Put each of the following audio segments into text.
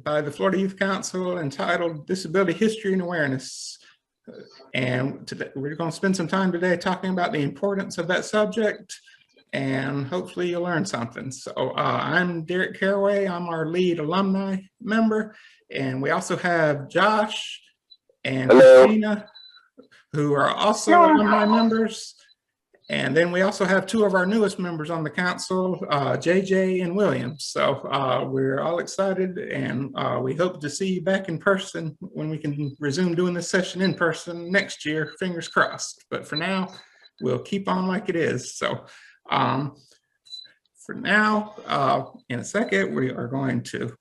by the Florida Youth Council entitled Disability History and Awareness. And today, we're going to spend some time today talking about the importance of that subject, and hopefully you'll learn something. So I'm Derek Caraway. I'm our lead alumni member. And we also have Josh and Christina, who are also alumni members. And then we also have two of our newest members on the council, JJ and William. So we're all excited, and we hope to see you back in person when we can resume doing this session in person next year, fingers crossed. But for now, we'll keep on like it is. So for now, in a second, we are going to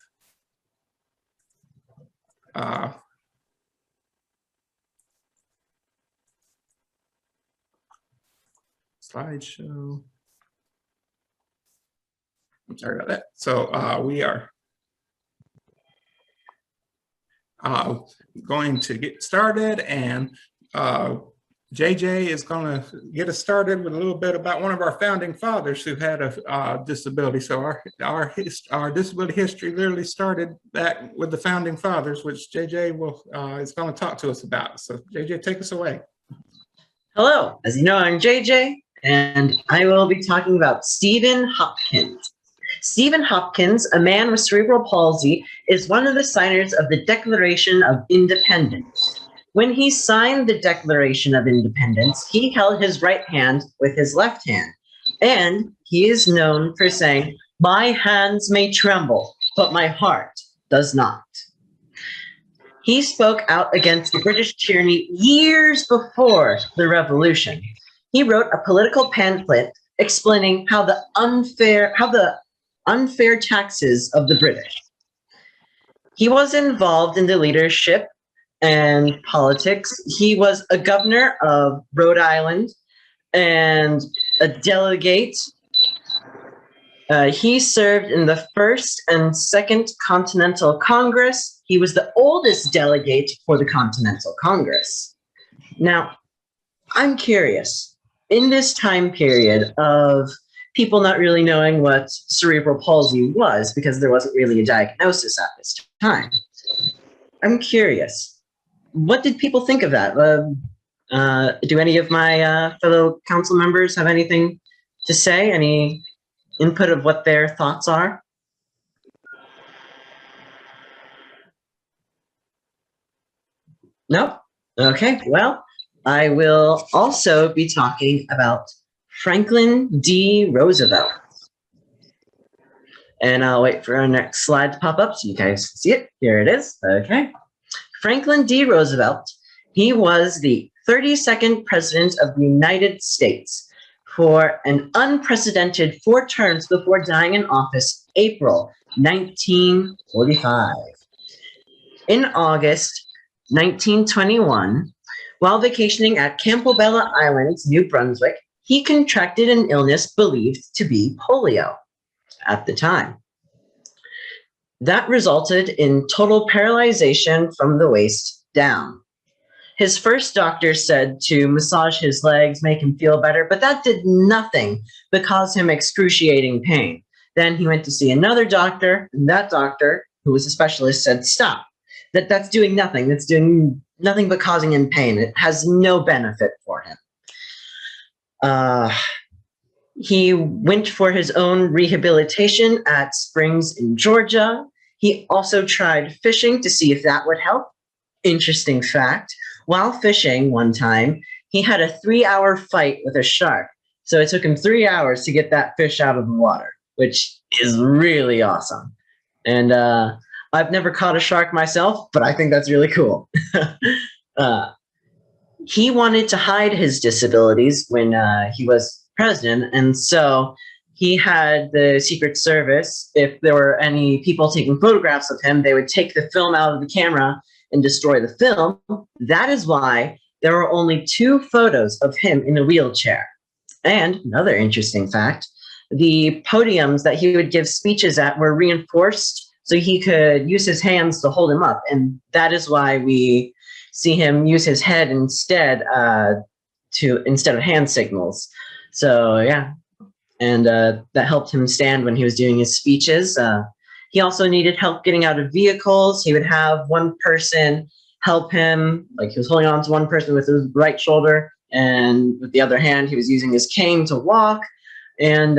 slideshow. I'm sorry about that. So we are going to get started, and JJ is going to get us started with a little bit about one of our founding fathers who had a disability. So our disability history literally started back with the founding fathers, which JJ is going to talk to us about. So JJ, take us away. Hello, as you know, I'm JJ, and I will be talking about Stephen Hopkins. Stephen Hopkins, a man with cerebral palsy, is one of the signers of the Declaration of Independence. When he signed the Declaration of Independence, he held his right hand with his left hand, and he is known for saying, "My hands may tremble, but my heart does not." He spoke out against the British tyranny years before the Revolution. He wrote a political pamphlet explaining how the unfair taxes of the British. He was involved in the leadership and politics. He was a governor of Rhode Island and a delegate. He served in the First and Second Continental Congress. He was the oldest delegate for the Continental Congress. Now, I'm curious, in this time period of people not really knowing what cerebral palsy was, because there wasn't really a diagnosis at this time, I'm curious, what did people think of that? Do any of my fellow council members have anything to say? Any input of what their thoughts are? No? Okay, well, I will also be talking about Franklin D. Roosevelt. And I'll wait for our next slide to pop up so you guys can see it. Here it is. Okay. Franklin D. Roosevelt, he was the 32nd president of the United States for an unprecedented 4 terms before dying in office, April 1945. In August 1921, while vacationing at Campobello Island, New Brunswick, he contracted an illness believed to be polio at the time. That resulted in total paralyzation from the waist down. His first doctor said to massage his legs, make him feel better, but that did nothing but cause him excruciating pain. Then he went to see another doctor, and that doctor, who was a specialist, said, stop. That's doing nothing. That's doing nothing but causing him pain. It has no benefit for him. He went for his own rehabilitation at Springs in Georgia. He also tried fishing to see if that would help. Interesting fact, while fishing one time, he had a 3-hour fight with a shark. So it took him 3 hours to get that fish out of the water, which is really awesome. And I've never caught a shark myself, but I think that's really cool. He wanted to hide his disabilities when he was president, and so he had the Secret Service, if there were any people taking photographs of him, they would take the film out of the camera and destroy the film. That is why there are only 2 photos of him in a wheelchair. And another interesting fact, the podiums that he would give speeches at were reinforced so he could use his hands to hold him up, and that is why we see him use his head instead of hand signals. So yeah, and that helped him stand when he was doing his speeches. He also needed help getting out of vehicles. He would have one person help him, like he was holding on to one person with his right shoulder, and with the other hand, he was using his cane to walk. And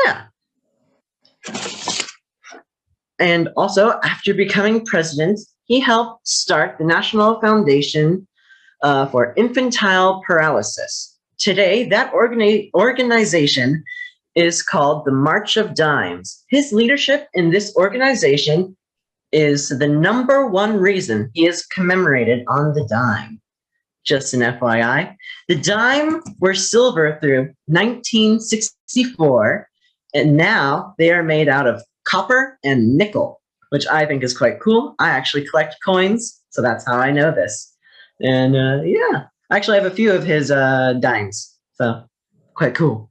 yeah. And also, after becoming president, he helped start the National Foundation for Infantile Paralysis. Today, that organization is called the March of Dimes. His leadership in this organization is the #1 reason he is commemorated on the dime. Just an FYI. The dime were silver through 1964, and now they are made out of copper and nickel, which I think is quite cool. I actually collect coins, so that's how I know this. And yeah, I actually have a few of his dimes, so quite cool.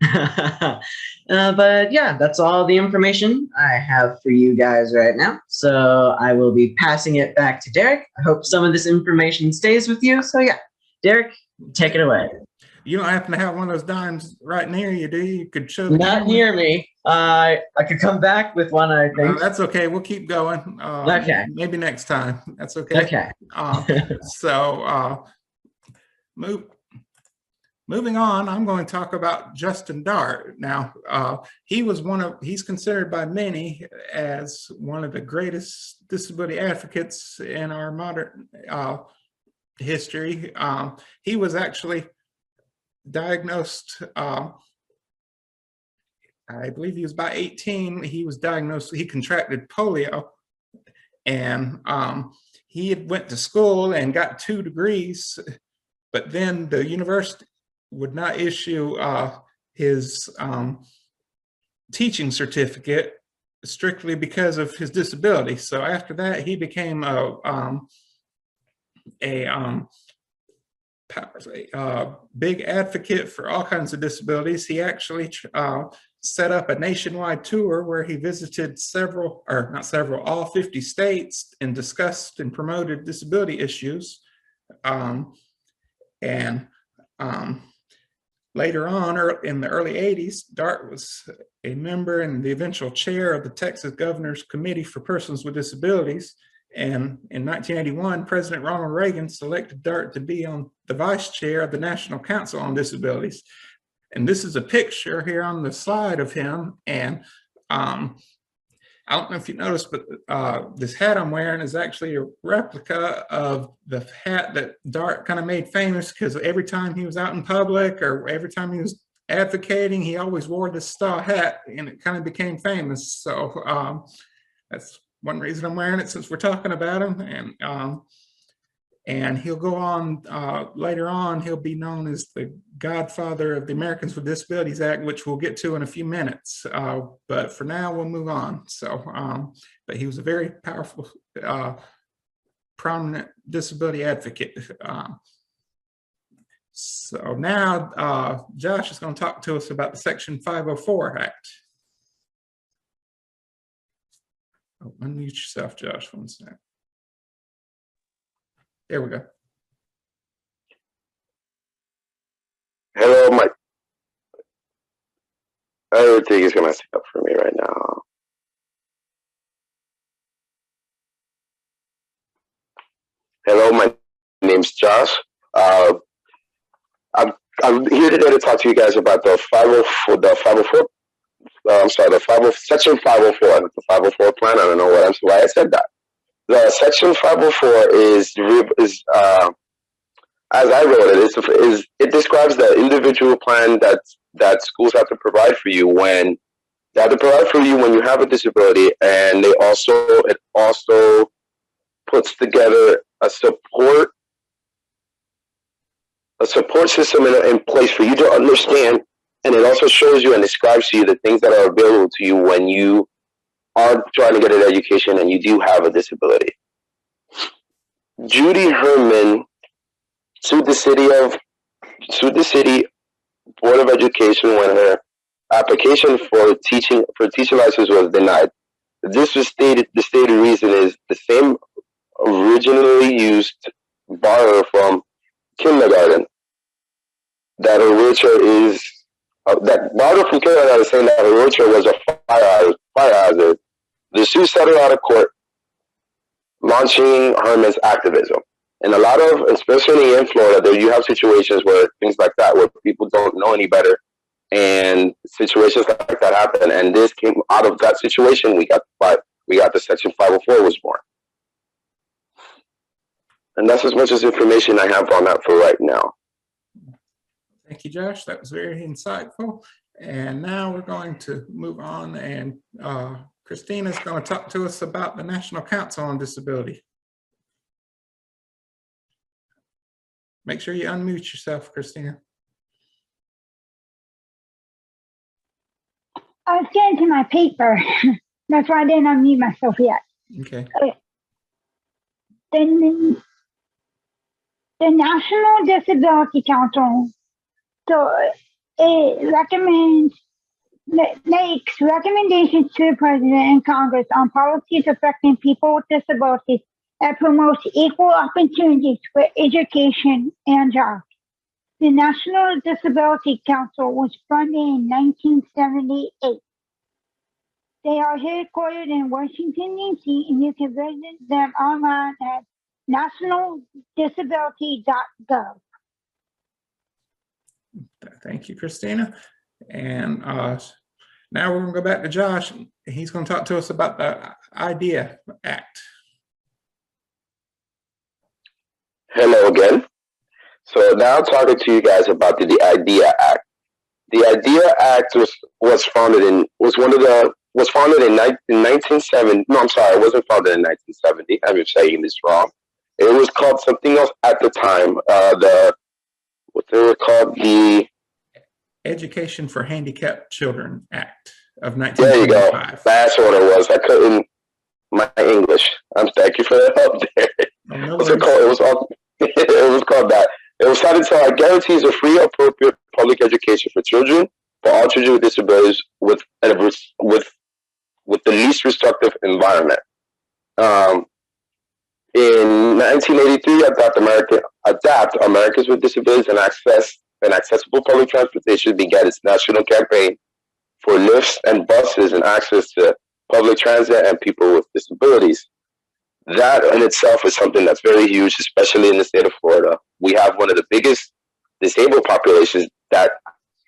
But yeah, that's all the information I have for you guys right now. So I will be passing it back to Derek. I hope some of this information stays with you. So yeah, Derek, take it away. You don't happen to have one of those dimes right near you, do you? You could show the Not camera. near me. I could come back with one, I think. That's okay. We'll keep going. Okay. Maybe next time. That's okay. Okay. Moving on, I'm going to talk about Justin Dart. Now, he's considered by many as one of the greatest disability advocates in our modern history. He was actually diagnosed, I believe he was about 18. He was diagnosed, he contracted polio, and he had went to school and got 2 degrees, but then the university would not issue his teaching certificate strictly because of his disability. So after that, he became a big advocate for all kinds of disabilities. He actually set up a nationwide tour where he visited all 50 states and discussed and promoted disability issues. Later on, in the early 80s, Dart was a member and the eventual chair of the Texas Governor's Committee for Persons with Disabilities. And in 1981, President Ronald Reagan selected Dart to be on the vice chair of the National Council on Disabilities. And this is a picture here on the slide of him. And I don't know if you noticed, but this hat I'm wearing is actually a replica of the hat that Dart kind of made famous, because every time he was out in public or every time he was advocating, he always wore this style hat, and it kind of became famous. So that's one reason I'm wearing it, since we're talking about him. And he'll go on, later on, he'll be known as the godfather of the Americans with Disabilities Act, which we'll get to in a few minutes. But for now, we'll move on. So, but he was a very powerful, prominent disability advocate. So now, Josh is going to talk to us about the Section 504 Act. Oh, unmute yourself, Josh, 1 second. There we go. Hello, Mike. Everything is gonna set up for me right now. Hello, my name's Josh. I'm here today to talk to you guys about the 504. Section 504. The 504 plan. I don't know why I said that. The Section 504 is as I wrote it, it describes the individual plan that schools have to provide for you when you have a disability, and it also puts together a support system in place for you to understand, and it also shows you and describes to you the things that are available to you when you are trying to get an education and you do have a disability. Judy Herman sued the city Board of Education when her application for teaching license was denied. The stated reason is the same originally used bar from kindergarten. That her wheelchair is that bar from kindergarten is saying that her wheelchair was a fire hazard. The suit settled out of court, launching Herman's activism. And a lot of, especially in Florida, there you have situations where things like that, where people don't know any better, and situations like that happen. And this came out of that situation. We got the Section 504 was born. And that's as much as information I have on that for right now. Thank you, Josh. That was very insightful. And now we're going to move on, and Christina's going to talk to us about the National Council on Disability. Make sure you unmute yourself, Christina. I was getting to my paper. That's why I didn't unmute myself yet. Okay. The National Disability Council, so it makes recommendations to the President and Congress on policies affecting people with disabilities that promotes equal opportunities for education and jobs. The National Disability Council was funded in 1978. They are headquartered in Washington, D.C., and you can visit them online at nationaldisability.gov. Thank you, Christina. And now we're going to go back to Josh. He's going to talk to us about the IDEA Act. Hello again. So now talking to you guys about the IDEA Act. The IDEA Act was founded in 1970. No, I'm sorry, it wasn't founded in 1970. I'm saying this wrong. It was called something else at the time. What they were called, the Education for Handicapped Children Act of 1975. There you go. That's what it was. I couldn't my English. Thank you for the help there. Oh, no What's it called? It was called that. It was cited to our guarantees of free, appropriate public education for children, for all children with disabilities, with the least restrictive environment. In 1983, Adapt Americans with Disabilities and Accessible Public Transportation began its national campaign for lifts and buses and access to public transit and people with disabilities. That in itself is something that's very huge, especially in the state of Florida. We have one of the biggest disabled populations that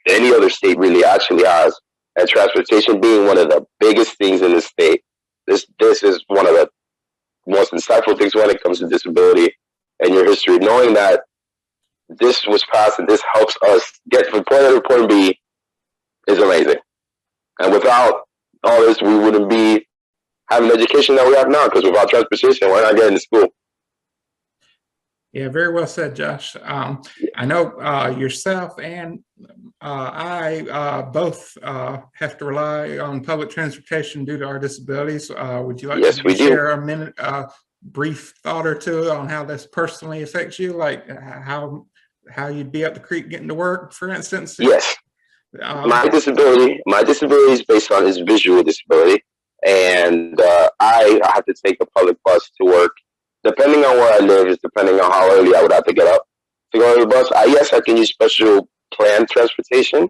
any other state really actually has, and transportation being one of the biggest things in the state. This is one of the most insightful things when it comes to disability and your history. Knowing that this was passed and this helps us get from point A to point B is amazing. And without all this, we wouldn't be having the education that we have now, because without transportation, we're not getting to school. Yeah, very well said, Josh. I know yourself and I both have to rely on public transportation due to our disabilities. Would you like to share a minute, brief thought or two on how this personally affects you, like how you'd be up the creek getting to work, for instance? Yes. My disability is based on his visual disability, and I have to take a public bus to work. Depending on where I live, is depending on how early I would have to get up to go to the bus. Yes, I can use special planned transportation.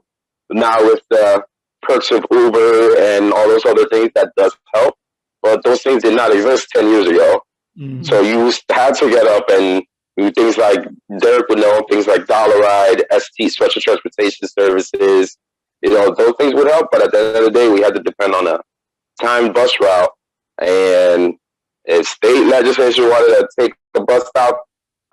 Now with the perks of Uber and all those other things, that does help. But those things did not exist 10 years ago. Mm-hmm. So you had to get up and do things like Derek would know, things like Dollar Ride, ST, Special Transportation Services. Those things would help. But at the end of the day, we had to depend on a timed bus route. And if state legislature wanted to take a bus stop,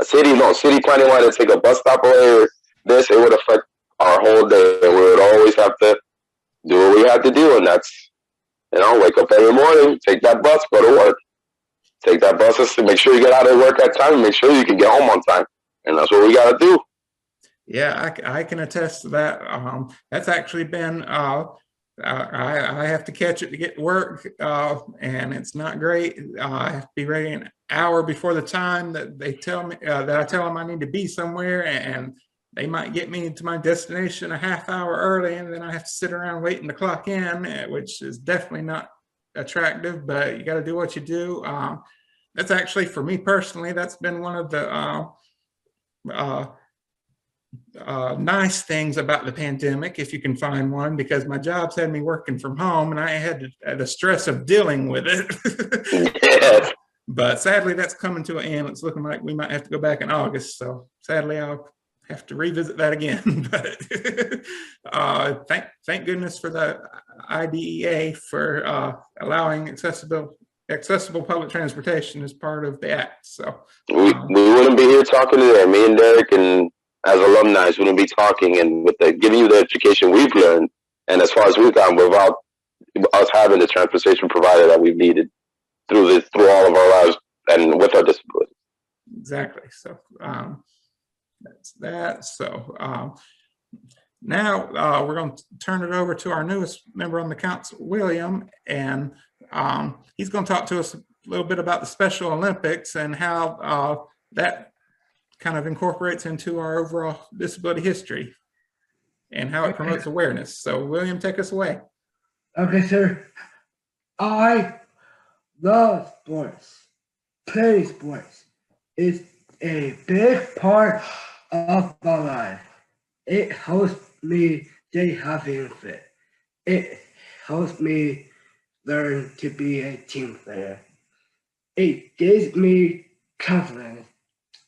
city planning wanted to take a bus stop away, it would affect our whole day. And we would always have to do what we had to do. And that's, wake up every morning, take that bus, go to work. Take that bus to make sure you get out of work at time and make sure you can get home on time. And that's what we got to do. Yeah, I can attest to that. That's actually been, I have to catch it to get to work, and it's not great. I have to be ready an hour before the time that they tell me, that I tell them I need to be somewhere, and they might get me to my destination a half hour early, and then I have to sit around waiting to clock in, which is definitely not attractive, but you got to do what you do. That's actually, for me personally, that's been one of the nice things about the pandemic, if you can find one, because my job's had me working from home and I had the stress of dealing with it. Yes. But sadly, that's coming to an end. It's looking like we might have to go back in August. So sadly, I'll have to revisit that again. But thank goodness for the IDEA for allowing accessible public transportation as part of the act. So We wouldn't be here talking today. Me and Derek, and as alumni, wouldn't be talking and with giving you the education we've learned, and as far as we've gone, without us having the transportation provider that we've needed through all of our lives and with our disabilities. Exactly. So that's that. So now we're going to turn it over to our newest member on the council, William, and he's going to talk to us a little bit about the Special Olympics and how that kind of incorporates into our overall disability history and how it promotes awareness. So William, take us away. Okay, sir. I love sports. Playing sports is a big part of my life. It helps me stay healthy and fit. It helps me learn to be a team player. It gives me confidence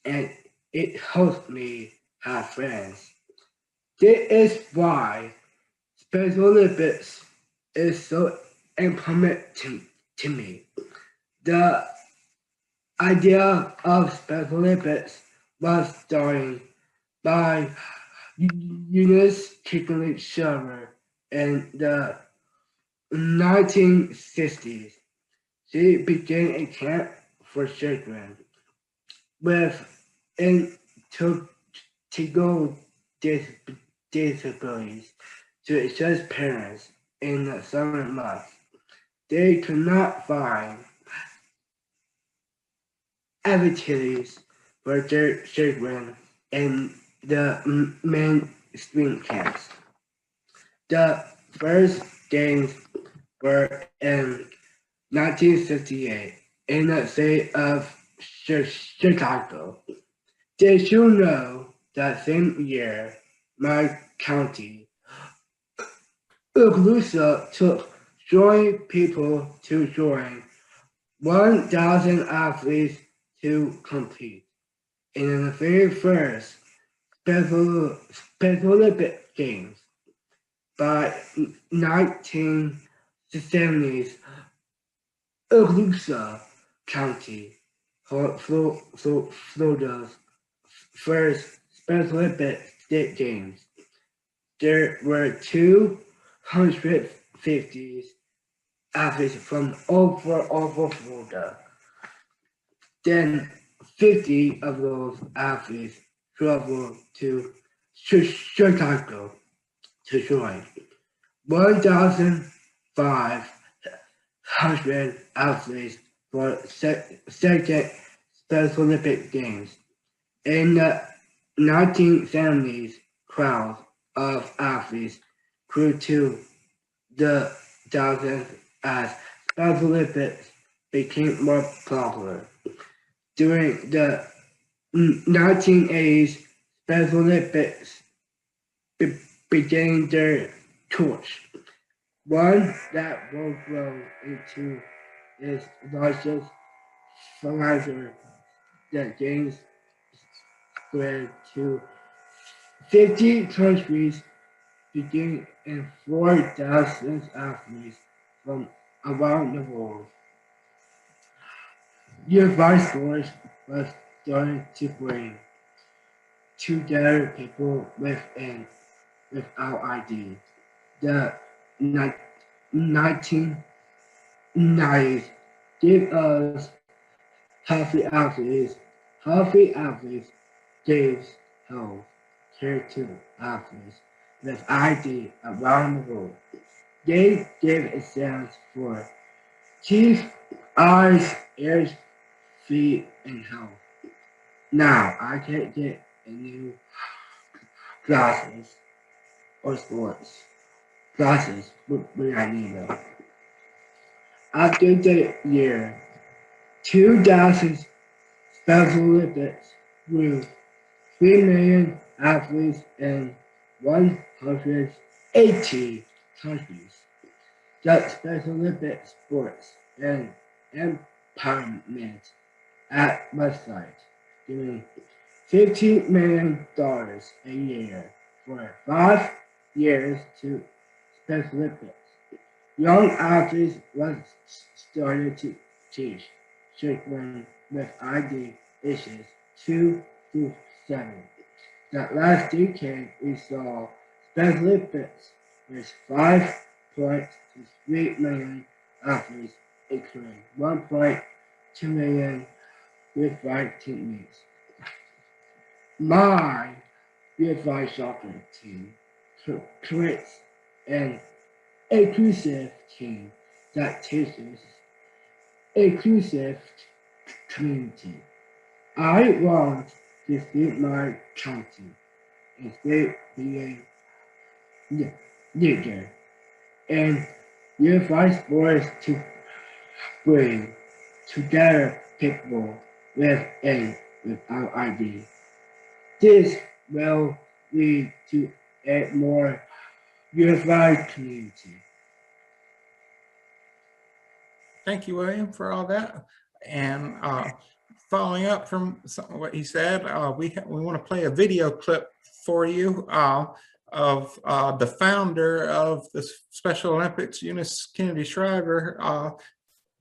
and it helps me have friends. This is why Special Olympics is so important to me. The idea of Special Olympics was started by Eunice Kickley Shermer in the 1960s. She began a camp for children with intellectual disabilities to assist parents in the summer months. They could not find activities for their children in the mainstream camps. The first games were in 1968 in the state of Chicago. Did you know that same year, my county, Tuscaloosa, took join people to join 1,000 athletes to compete in the very first Special Olympic Games. By 1970s, Tuscaloosa County, Florida's first Special Olympic State Games. There were 250 athletes from over Florida. Then 50 of those athletes traveled to Chicago to join. 1,500 athletes for second Special Olympic Games. In the 1970s, crowds of athletes grew to the thousands as Special Olympics became more popular. During the 1980s, Special Olympics began their torch, one that will grow into its largest fundraiser. The games spread to 50 countries, beginning in 4,000 athletes from around the world. Unified sports was starting to bring together people without ID. The 1990s gave us healthy athletes. Healthy athletes gave health care to athletes with ID around the world. They gave exams for teeth, eyes, ears, feet, and health. Now I can't get a new glasses or sports glasses when I need them. After the year 2000, Special Olympics grew 3 million athletes in 180 countries. The Special Olympic Sports and Empowerment Act website, giving $15 million a year for 5 years to Special Olympics. Young athletes was started to teach children with ID issues 2 through 7. That last decade, we saw Special Olympics with 5.3 million athletes, including 1.2 million unified teammates. My unified soccer team creates an inclusive team that teaches inclusive community. I want to see my county and state being leader and unified sports to bring together people with and without ID. This will lead to a more unified community. Thank you, William, for all that. And following up from some of what he said, we want to play a video clip for you of the founder of the Special Olympics, Eunice Kennedy Shriver,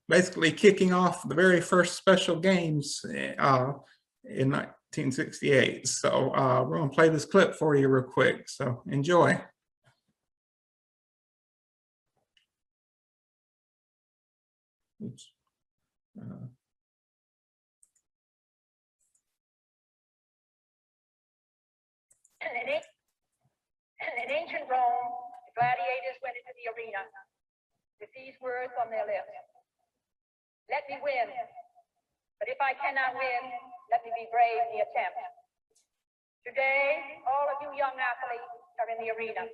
basically kicking off the very first Special Games in 1968. So we're going to play this clip for you real quick. So enjoy. Oops. In ancient Rome, the gladiators went into the arena with these words on their lips: "Let me win, but if I cannot win, let me be brave in the attempt." Today, all of you young athletes are in the arena.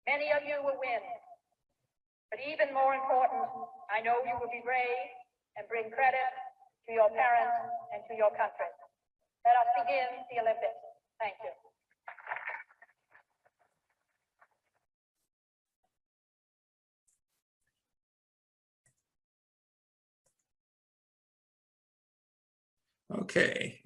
Many of you will win, but even more important, I know you will be brave and bring credit to your parents and to your country. Let us begin the Olympics. Thank you. Okay,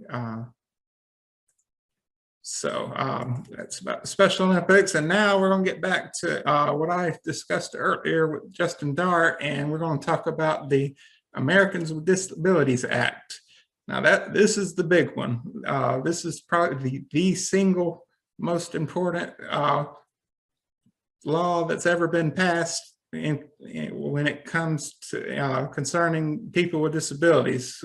that's about the Special Olympics, and now we're going to get back to what I discussed earlier with Justin Dart, and we're going to talk about the Americans with Disabilities Act. Now this is the big one. This is probably the single most important law that's ever been passed when it comes to concerning people with disabilities.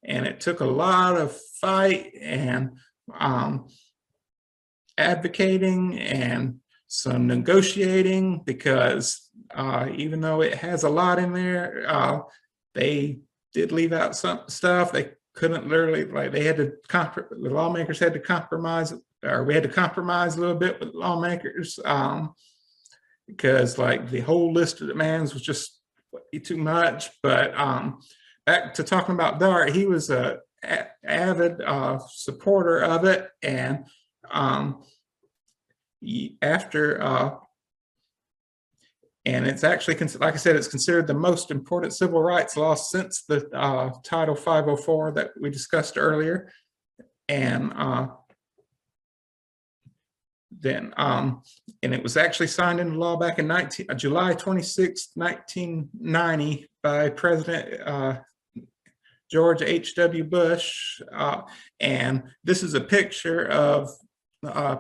And it took a lot of fight and advocating and some negotiating, because even though it has a lot in there, they did leave out some stuff. They couldn't literally, like, they had to, the lawmakers had to compromise, or we had to compromise a little bit with lawmakers, because like the whole list of demands was just too much. But back to talking about Dart, he was a avid supporter of it, and and it's actually, like I said, it's considered the most important civil rights law since the Title 504 that we discussed earlier. And and it was actually signed into law back in July 26, 1990 by President George H.W. Bush. And this is a picture of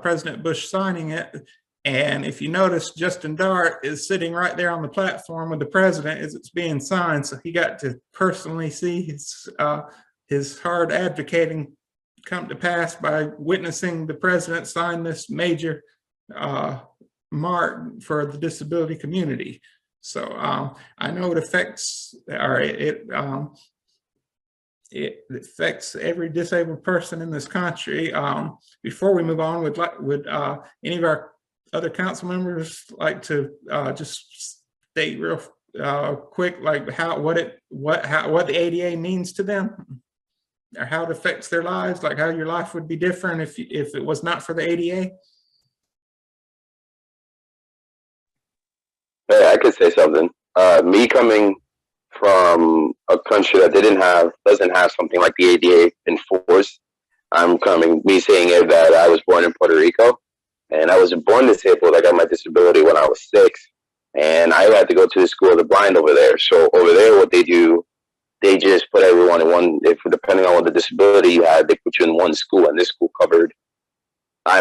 President Bush signing it. And if you notice, Justin Dart is sitting right there on the platform with the president as it's being signed. So he got to personally see his hard advocating come to pass by witnessing the president sign this major mark for the disability community. So I know it affects, or it affects every disabled person in this country. Before we move on, would any of our other council members like to just state real quick, like what the ADA means to them? or how it affects their lives, like how your life would be different if it was not for the ADA? Yeah, I could say something. Me coming from a country that doesn't have something like the ADA enforced. Me saying it that I was born in Puerto Rico, and I was born disabled. I got my disability when I was 6, and I had to go to the school of the blind over there. So over there, what they do, they just put everyone in one. If depending on what the disability you had, they put you in one school, and this school covered.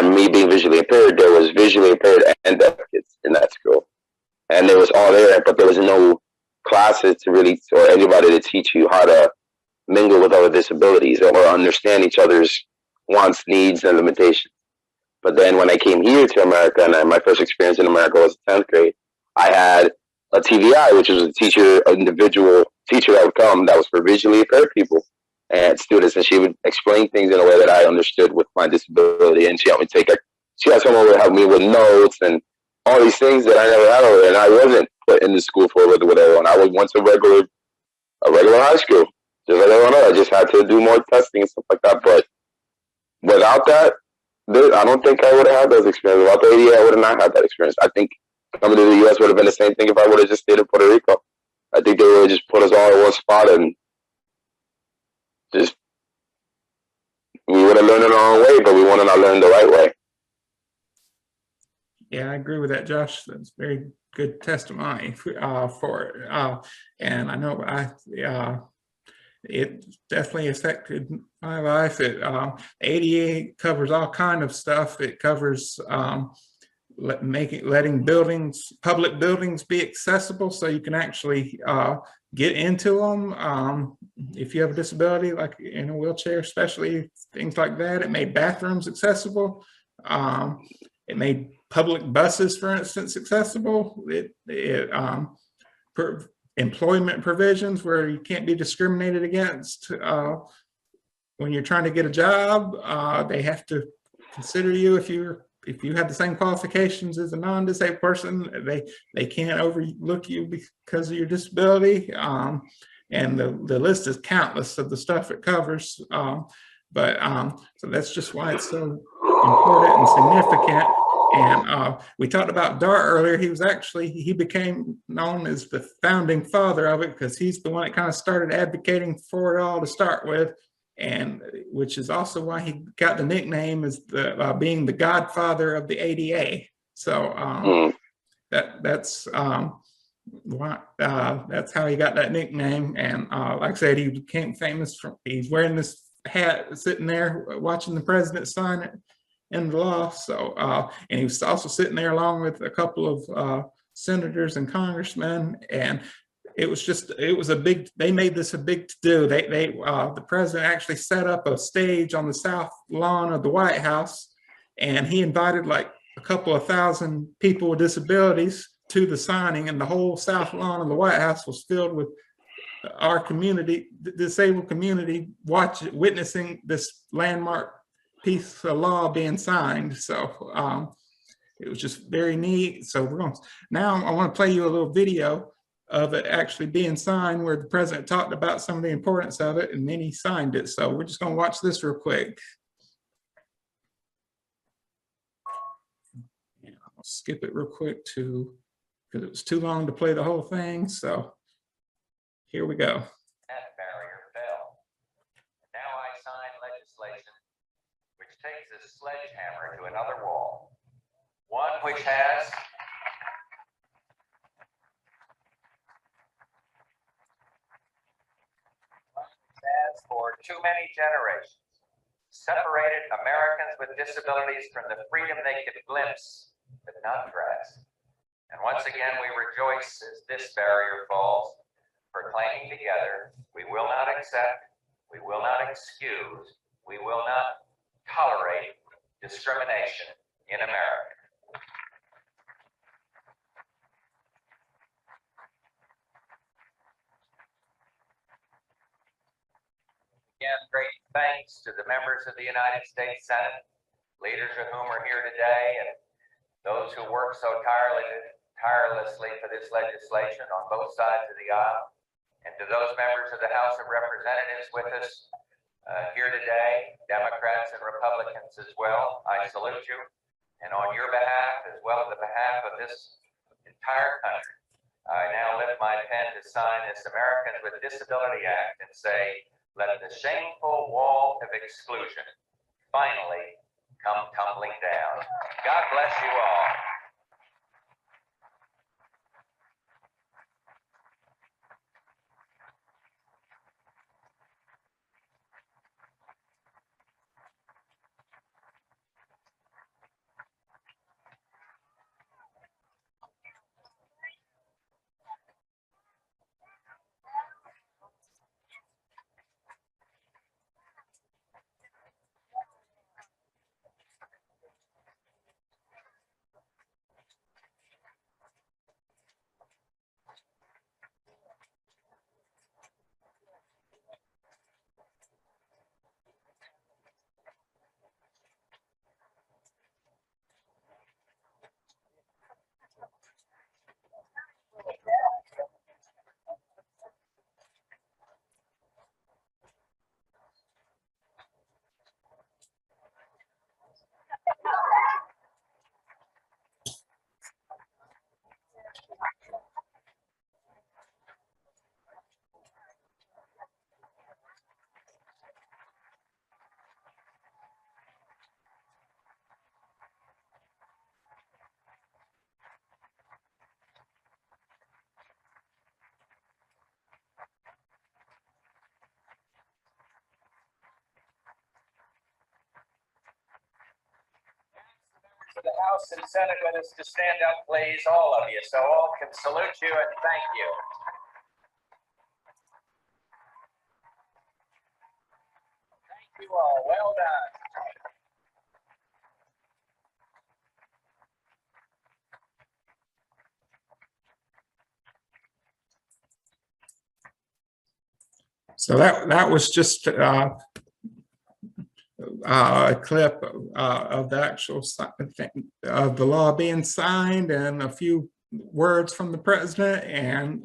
Me being visually impaired, there was visually impaired and deaf kids in that school, and there was all there, but there was no classes to really or anybody to teach you how to mingle with other disabilities or understand each other's wants, needs, and limitations. But then when I came here to America, and my first experience in America was 10th grade, I had a TVI, which was an individual teacher that would come that was for visually impaired people and students, and she would explain things in a way that I understood with my disability, and she helped me she had someone who would help me with notes and all these things that I never had over there, and I wasn't put in the school for with everyone. I went to a regular high school, just like everyone else. I just had to do more testing and stuff like that. But without that, I don't think I would have had those experiences. Without the ADA, I would have not had that experience. I think coming to the U.S. would have been the same thing if I would have just stayed in Puerto Rico. I think they would have just put us all in one spot and we would have learned it our own way, but we want to not learn the right way. Yeah, I agree with that, Josh. That's very good testimony for it. And I know it definitely affected my life. ADA covers all kind of stuff. It covers letting public buildings be accessible so you can actually get into them. If you have a disability, like in a wheelchair, especially things like that. It made bathrooms accessible. It made public buses, for instance, accessible. Employment provisions where you can't be discriminated against when you're trying to get a job. They have to consider you if you have the same qualifications as a non-disabled person. They can't overlook you because of your disability. And the list is countless of the stuff it covers. So that's just why it's so important and significant. And we talked about Dart earlier. He became known as the founding father of it because he's the one that kind of started advocating for it all to start with, and which is also why he got the nickname as being the godfather of the ADA. So that's why that's how he got that nickname. And like I said, he became famous he's wearing this hat sitting there watching the president sign it in the law. So and he was also sitting there along with a couple of senators and congressmen, and they made this a big to-do. The president actually set up a stage on the south lawn of the White House, and he invited like a couple of thousand people with disabilities to the signing, and the whole south lawn of the White House was filled with our community, the disabled community, witnessing this landmark piece of law being signed. So it was just very neat. So now I want to play you a little video of it actually being signed where the president talked about some of the importance of it, and then he signed it. So we're just going to watch this real quick. And I'll skip it real quick because it was too long to play the whole thing. So here we go. That barrier fell. Now I sign legislation which takes this sledgehammer to another wall, one which has for too many generations separated Americans with disabilities from the freedom they could glimpse but not grasp. And once again we rejoice as this barrier falls, proclaiming together, we will not accept, we will not excuse, we will not tolerate discrimination in America. Again, great thanks to the members of the United States Senate, leaders of whom are here today, and those who work so tirelessly for this legislation on both sides of the aisle, and to those members of the House of Representatives with us here today, Democrats and Republicans as well. I salute you. And on your behalf, as well as the behalf of this entire country, I now lift my pen to sign this Americans with Disability Act and say, let the shameful wall of exclusion finally come tumbling down. God bless you all. For the House and Senate with us to stand up, please, all of you, so all can salute you and thank you. Thank you all. Well done. So that was just a clip of the actual of the law being signed and a few words from the president. And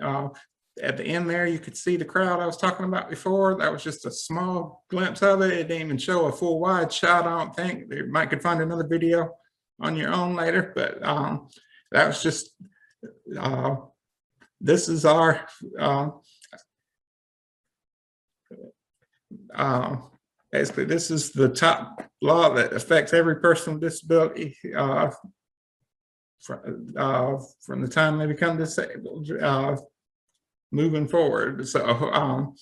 at the end there, you could see the crowd I was talking about before. That was just a small glimpse of it. It didn't even show a full wide shot, I don't think. You might could find another video on your own later, but that was just, this is our, basically, this is the top law that affects every person with disability from the time they become disabled, moving forward. So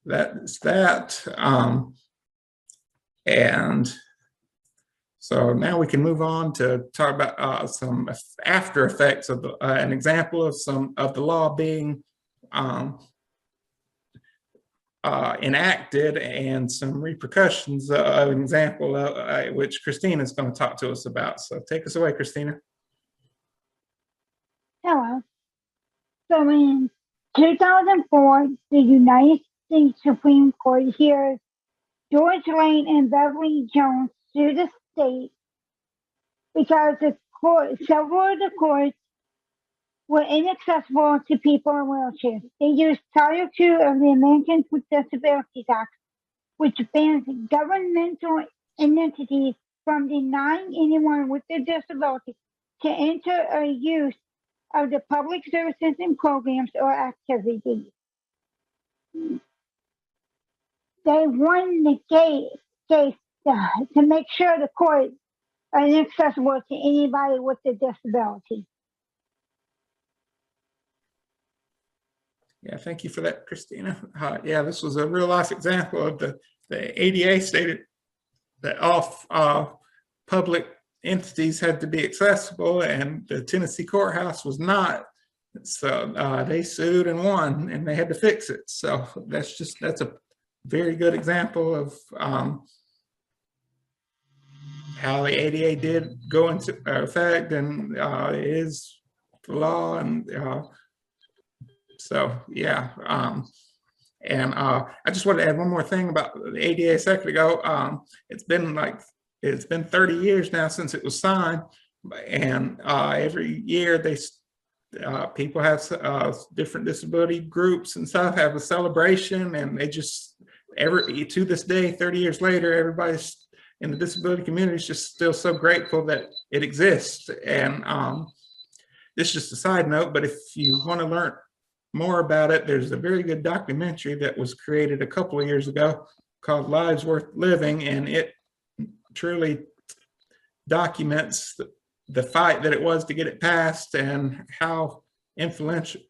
that's that. And so now we can move on to talk about some after effects of an example of some of the law being enacted and some repercussions of an example which Christina is going to talk to us about. So take us away, Christina. Hello. So in 2004, the United States Supreme Court hears George Lane and Beverly Jones sue the state because several of the courts were inaccessible to people in wheelchairs. They used Title II of the Americans with Disabilities Act, which bans governmental entities from denying anyone with a disability to enter or use of the public services and programs or activities. They won the case to make sure the courts are inaccessible to anybody with a disability. Yeah, thank you for that, Christina. Yeah, this was a real life example of the ADA stated that all public entities had to be accessible, and the Tennessee courthouse was not. So they sued and won, and they had to fix it. So that's a very good example of how the ADA did go into effect, and it is the law, and so yeah. And I just want to add one more thing about the ADA a second ago. It's been 30 years now since it was signed, and every year people have different disability groups and stuff have a celebration, and to this day, 30 years later, everybody's in the disability community is just still so grateful that it exists. And this is just a side note, but if you want to learn more about it, there's a very good documentary that was created a couple of years ago called Lives Worth Living, and it truly documents the fight that it was to get it passed and how influential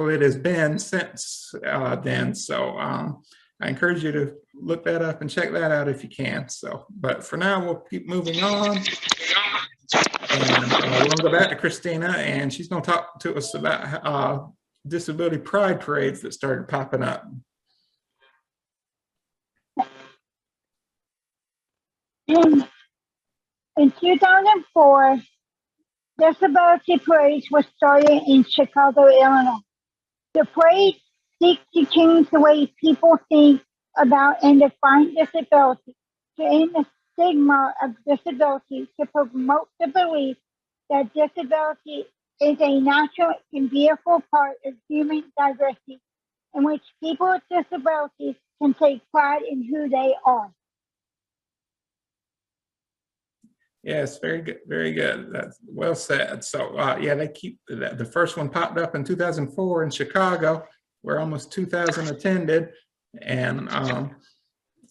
it has been since then. So I encourage you to look that up and check that out if you can. So, but for now, we'll keep moving on. And we're going to go back to Christina, and she's going to talk to us about disability pride parades that started popping up. In 2004, disability parades were started in Chicago, Illinois. The parade seeks to change the way people think about and define disability, to end the stigma of disability, to promote the belief that disability is a natural and beautiful part of human diversity, in which people with disabilities can take pride in who they are. Yes, very good, very good. That's well said. So yeah, they keep the first one popped up in 2004 in Chicago, where almost 2,000 attended, and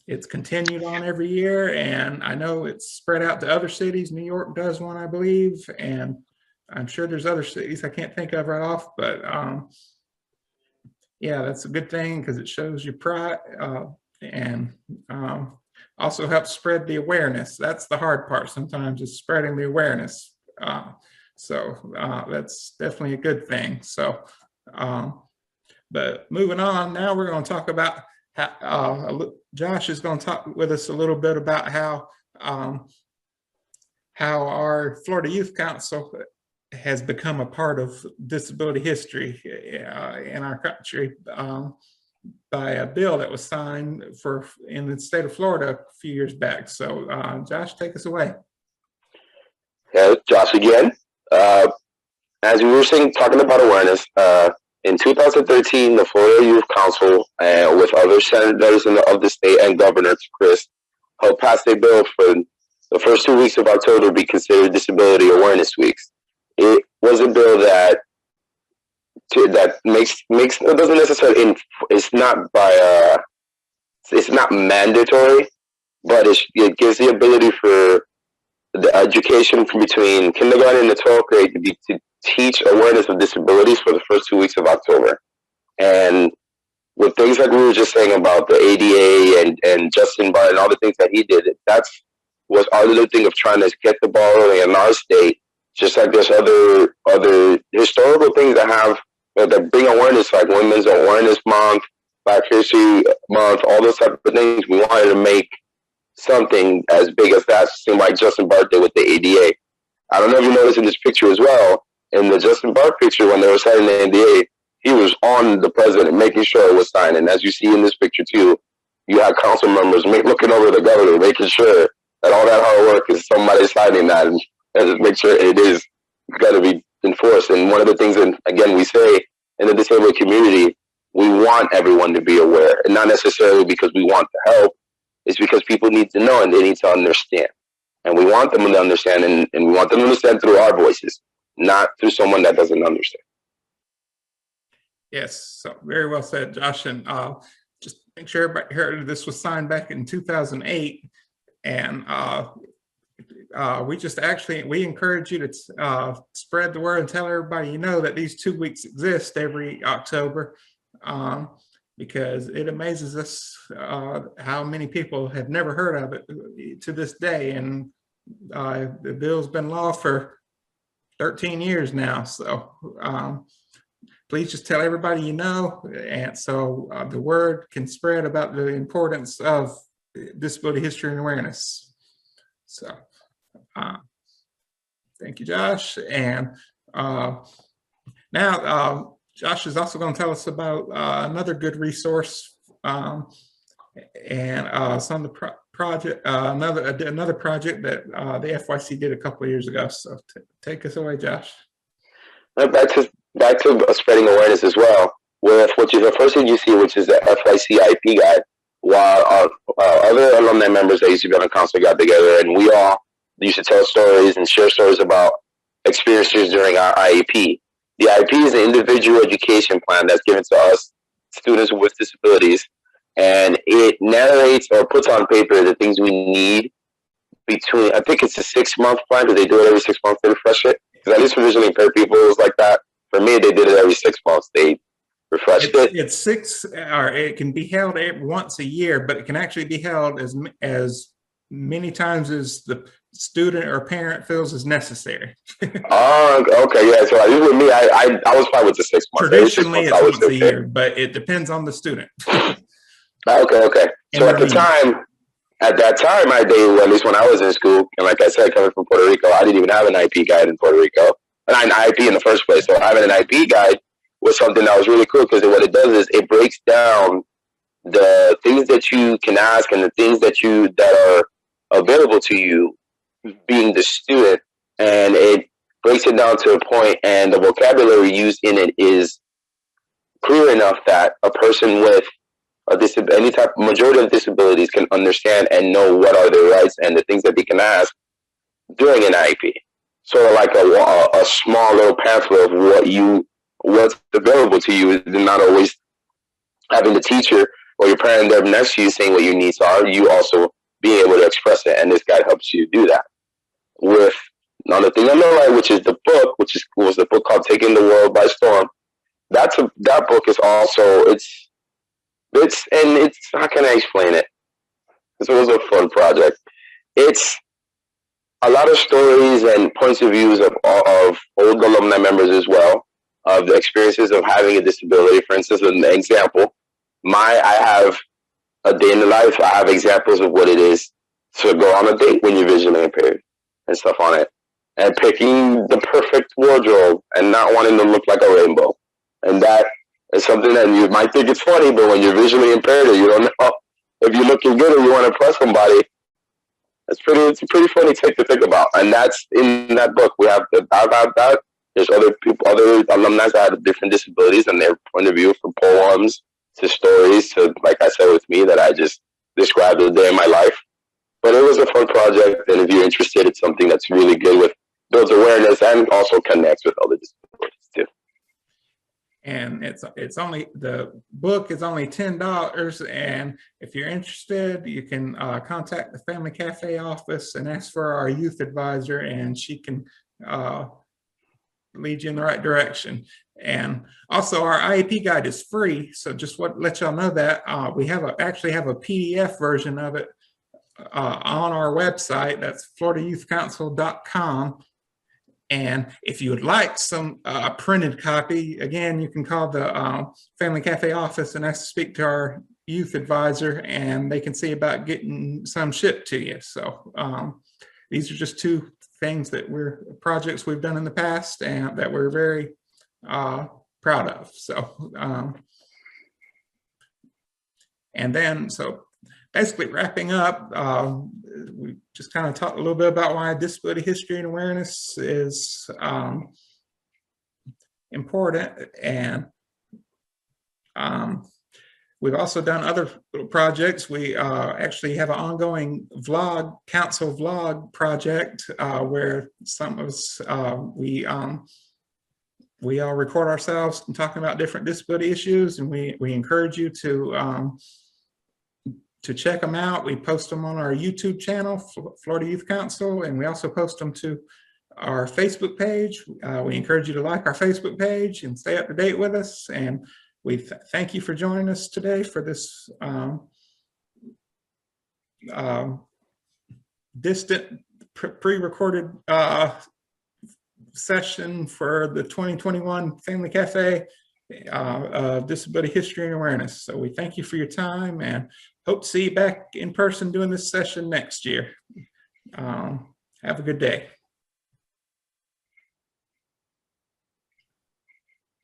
it's continued on every year. And I know it's spread out to other cities. New York does one, I believe, and I'm sure there's other cities I can't think of right off, but yeah, that's a good thing because it shows your pride and also helps spread the awareness. That's the hard part sometimes, is spreading the awareness. So that's definitely a good thing. So, but moving on, now we're going to talk about how, Josh is going to talk with us a little bit about how our Florida Youth Council has become a part of disability history in our country by a bill that was signed in the state of Florida a few years back. So Josh, take us away. Yeah, Josh again. As we were saying, talking about awareness, in 2013, the Florida Youth Council, with other senators of the state and Governor Chris, helped pass a bill for the first 2 weeks of October to be considered Disability Awareness Weeks. It was a bill that makes it doesn't necessarily, it's not mandatory, but it gives the ability for the education between kindergarten and the 12th grade to teach awareness of disabilities for the first 2 weeks of October. And with things like we were just saying about the ADA and Justin Barr and all the things that he did, that's was our little thing of trying to get the ball rolling in our state. Just like there's other historical things that bring awareness, like Women's Awareness Month, Black History Month, all those type of things. We wanted to make something as big as that, seem like Justin Barr did with the ADA. I don't know if you noticed in this picture as well, in the Justin Barr picture when they were signing the ADA, he was on the president, making sure it was signed. And as you see in this picture too, you have council members looking over the governor, making sure that all that hard work is somebody signing that and just make sure it is going to be enforced. And one of the things that, again, we say in the disabled community, we want everyone to be aware, and not necessarily because we want the help. It's because people need to know and they need to understand. And we want them to understand, and we want them to understand through our voices, not through someone that doesn't understand. Yes, so very well said, Josh. And just make sure everybody heard this was signed back in 2008. And we encourage you to spread the word and tell everybody you know that these 2 weeks exist every October, because it amazes us how many people have never heard of it to this day. And the bill's been law for 13 years now. So please just tell everybody you know, and so the word can spread about the importance of disability history and awareness. So thank you, Josh. And now Josh is also going to tell us about another good resource and some of the project, another project that the FYC did a couple of years ago. So take us away, Josh. Back to spreading awareness as well. With the first thing you see, which is the FYC IP guide. while other alumni members that used to be on the council got together, and we all used to tell stories and share stories about experiences during our IEP. The IEP is an individual education plan that's given to us students with disabilities, and it narrates or puts on paper the things we need between, I think it's a 6-month plan. Do they do it every 6 months to refresh it? Because at least for visually impaired people, it was like that. For me, they did it every 6 months. They refreshed it. It's 6, or it can be held once a year, but it can actually be held as many times as the student or parent feels is necessary. Oh, okay, yeah. So with me, I was fine with the 6 months. Traditionally, it's once a okay. year, but it depends on the student. Okay. So at that time, I did, at least when I was in school, and like I said, coming from Puerto Rico, I didn't even have an IP guide in Puerto Rico, and an IP in the first place. So having an IP guide was something that was really cool, because what it does is it breaks down the things that you can ask and the things that are available to you being the student, and it breaks it down to a point, and the vocabulary used in it is clear enough that a person with any type, majority of disabilities can understand and know what are their rights and the things that they can ask during an IEP. Sort of like a small little pamphlet of what's available to you, is not always having the teacher or your parent there next to you saying what your needs are. You also being able to express it, and this guide helps you do that. With another thing on the right, which is the book, was the book called "Taking the World by Storm." That book is also it's how can I explain it? This was a fun project. It's a lot of stories and points of views of old alumni members as well, of the experiences of having a disability. For instance, an example, I have a day in the life. I have examples of what it is to go on a date when you're visually impaired and stuff on it, and picking the perfect wardrobe and not wanting to look like a rainbow. And that is something that you might think it's funny, but when you're visually impaired or you don't know if you're looking good or you want to impress somebody, it's a pretty funny thing to think about. And that's in that book. I've had that. There's other alumni that have different disabilities and their point of view, from poems to stories to, like I said with me, that I just described a day in my life. But it was a fun project, and if you're interested, it's something that's really good builds awareness and also connects with other disabilities too. And the book is only $10, and if you're interested, you can contact the Family Cafe office and ask for our youth advisor, and she can lead you in the right direction. And also, our IEP guide is free, so just let y'all know that we actually have a PDF version of it on our website. That's floridayouthcouncil.com. And if you would like some printed copy, again, you can call the Family Cafe office and ask to speak to our youth advisor, and they can see about getting some shipped to you. So these are just 2 things projects we've done in the past and that we're very proud of. So, so basically wrapping up, we just kind of talked a little bit about why disability history and awareness is important. And we've also done other little projects. We actually have an ongoing council vlog project where some of us, we all record ourselves and talking about different disability issues, and we encourage you to check them out. We post them on our YouTube channel, Florida Youth Council, and we also post them to our Facebook page. We encourage you to like our Facebook page and stay up to date with us. And we thank you for joining us today for this distant pre-recorded session for the 2021 Family Cafe Disability History and Awareness. So we thank you for your time and hope to see you back in person doing this session next year. Have a good day.